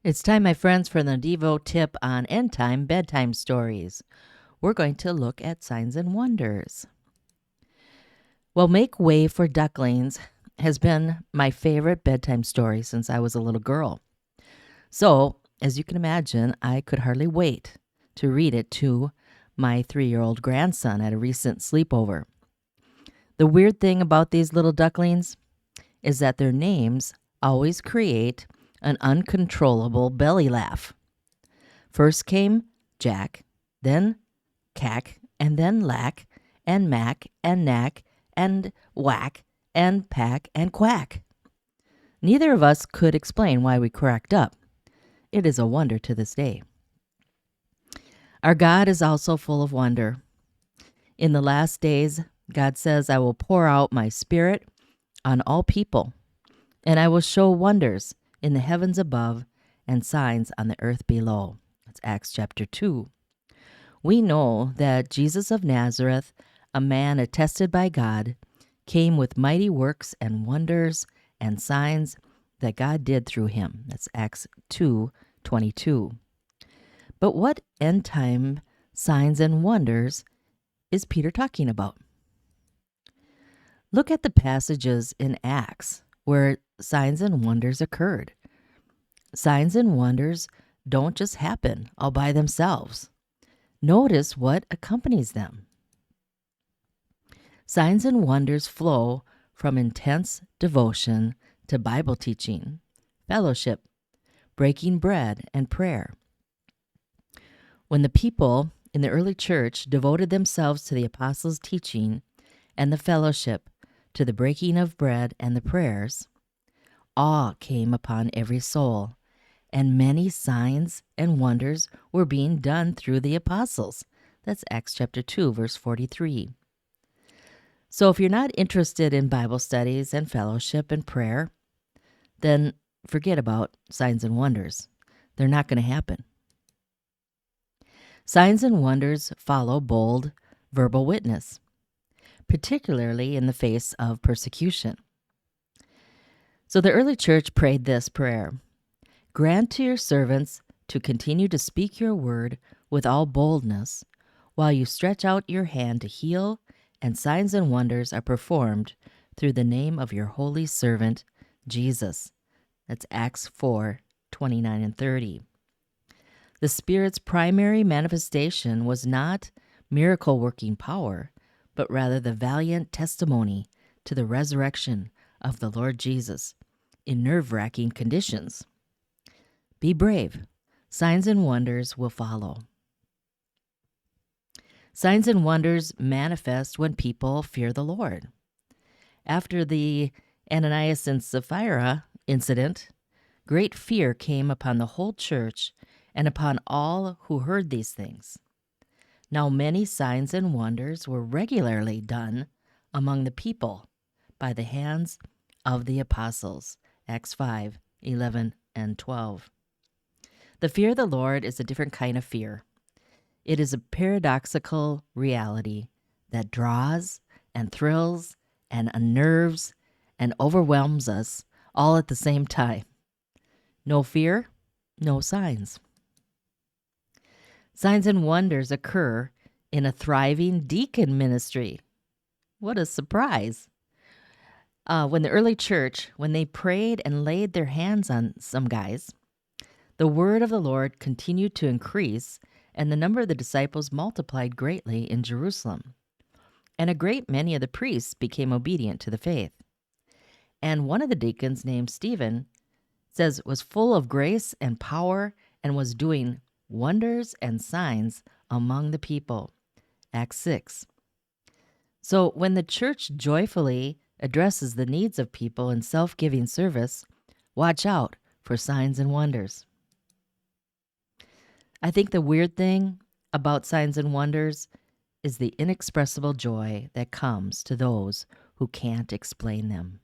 It's time, my friends, for the Devo tip on end time bedtime stories. We're going to look at signs and wonders. Well, Make Way for Ducklings has been my favorite bedtime story since I was a little girl. So, as you can imagine, I could hardly wait to read it to my 3-year-old grandson at a recent sleepover. The weird thing about these little ducklings is that their names always create an uncontrollable belly laugh. First came Jack, then Cack, and then Lack, and Mac, and Knack, and Whack, and Pack, and Quack. Neither of us could explain why we cracked up. It is a wonder to this day. Our God is also full of wonder. In the last days, God says, I will pour out my Spirit on all people, and I will show wonders in the heavens above and signs on the earth below. That's Acts chapter 2. We know that Jesus of Nazareth, a man attested by God, came with mighty works and wonders and signs that God did through him. That's Acts 2:22. But what end time signs and wonders is Peter talking about? Look at the passages in Acts where signs and wonders occurred. Signs and wonders don't just happen all by themselves. Notice what accompanies them. Signs and wonders flow from intense devotion to Bible teaching, fellowship, breaking bread, and prayer. When the people in the early church devoted themselves to the apostles' teaching and the fellowship, to the breaking of bread and the prayers, awe came upon every soul, and many signs and wonders were being done through the apostles. That's Acts chapter 2, verse 43. So if you're not interested in Bible studies and fellowship and prayer, then forget about signs and wonders. They're not going to happen. Signs and wonders follow bold verbal witness, particularly in the face of persecution. So the early church prayed this prayer: grant to your servants to continue to speak your word with all boldness, while you stretch out your hand to heal, and signs and wonders are performed through the name of your holy servant, Jesus. That's Acts 4:29 and 30. The Spirit's primary manifestation was not miracle-working power, but rather the valiant testimony to the resurrection of the Lord Jesus in nerve-wracking conditions. Be brave. Signs and wonders will follow. Signs and wonders manifest when people fear the Lord. After the Ananias and Sapphira incident, great fear came upon the whole church and upon all who heard these things. Now many signs and wonders were regularly done among the people by the hands of the apostles. Acts 5:11 and 12. The fear of the Lord is a different kind of fear. It is a paradoxical reality that draws and thrills and unnerves and overwhelms us all at the same time. No fear, no signs. Signs and wonders occur in a thriving deacon ministry. What a surprise. When the early church, when they prayed and laid their hands on some guys, the word of the Lord continued to increase, and the number of the disciples multiplied greatly in Jerusalem. And a great many of the priests became obedient to the faith. And one of the deacons, named Stephen, says was full of grace and power and was doing wonders and signs among the people. Acts 6. So when the church joyfully addresses the needs of people in self-giving service, watch out for signs and wonders. I think the weird thing about signs and wonders is the inexpressible joy that comes to those who can't explain them.